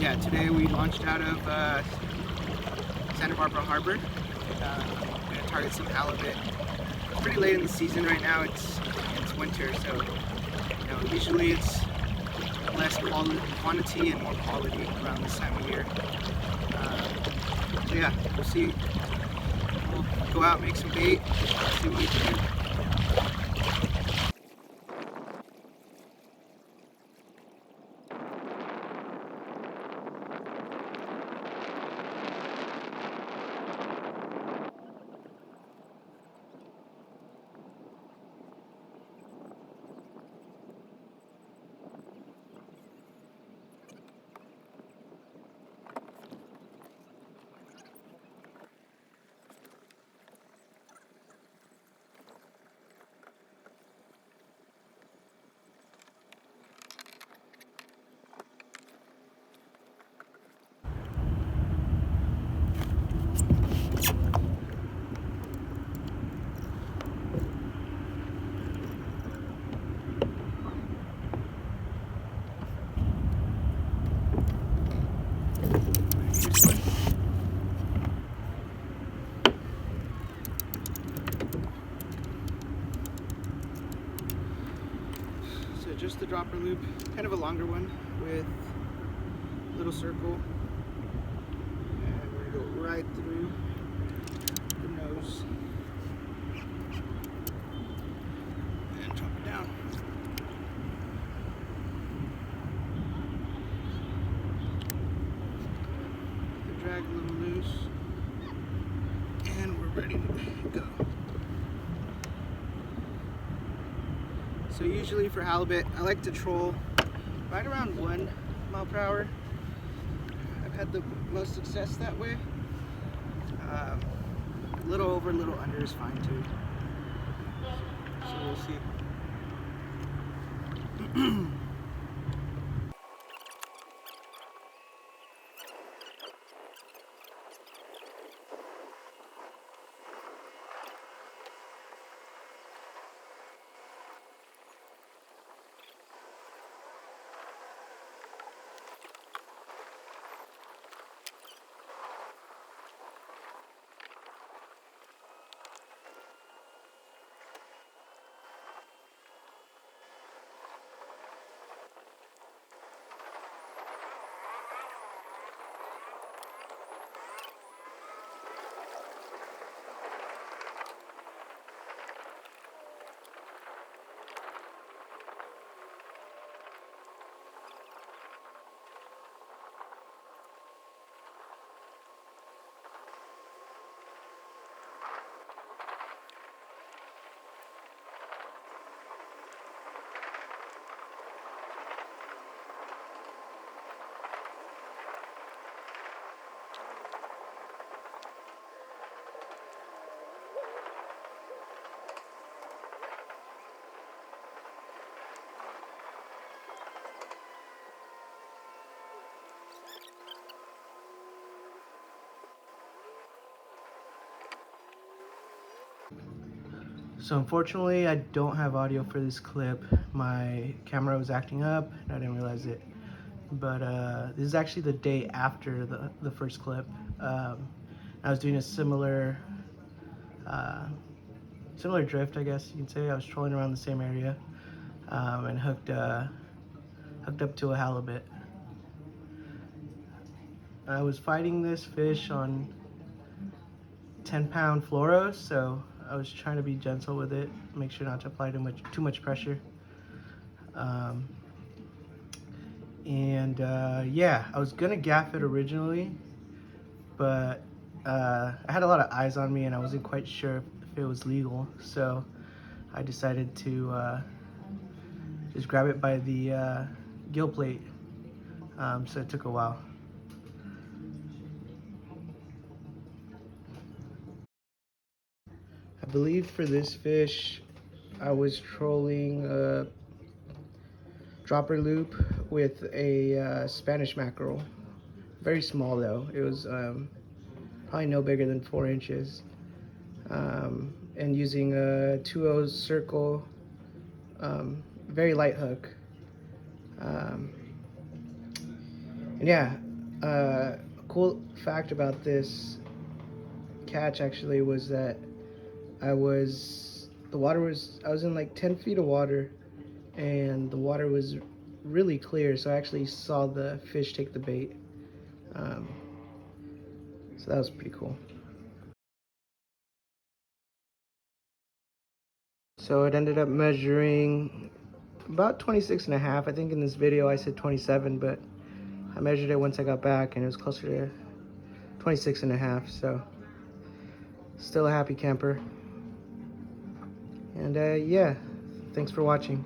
Yeah, today we launched out of Santa Barbara Harbor. We're going to target some halibut. It's pretty late in the season right now. It's winter, so usually it's less quantity and more quality around this time of year. So yeah, we'll see. We'll go out, make some bait, see what we can do. So just the dropper loop, kind of a longer one with a little circle, and we're gonna go right through the nose and drop it down. Drag a little loose, and we're ready to go. So usually for halibut, I like to troll right around 1 mile per hour. I've had the most success that way. A little over, a little under is fine too. So we'll see. So unfortunately, I don't have audio for this clip. My camera was acting up, and I didn't realize it. But this is actually the day after the first clip. I was doing a similar drift, I guess you can say. I was trolling around the same area and hooked up to a halibut. I was fighting this fish on 10-pound fluoros, so I was trying to be gentle with it, make sure not to apply too much pressure. Yeah, I was gonna gaff it originally, but I had a lot of eyes on me and I wasn't quite sure if it was legal, so I decided to just grab it by the gill plate. So it took a while. I believe for this fish, I was trolling a dropper loop with a Spanish mackerel. Very small though. It was probably no bigger than 4 inches. And using a 2/0 circle, very light hook. And yeah, A cool fact about this catch actually was that I was in like 10 feet of water, and the water was really clear, so I actually saw the fish take the bait. Um, so that was pretty cool. So it ended up measuring about 26 and a half. I think in this video I said 27, but I measured it once I got back and it was closer to 26 and a half. So still a happy camper. And yeah, thanks for watching.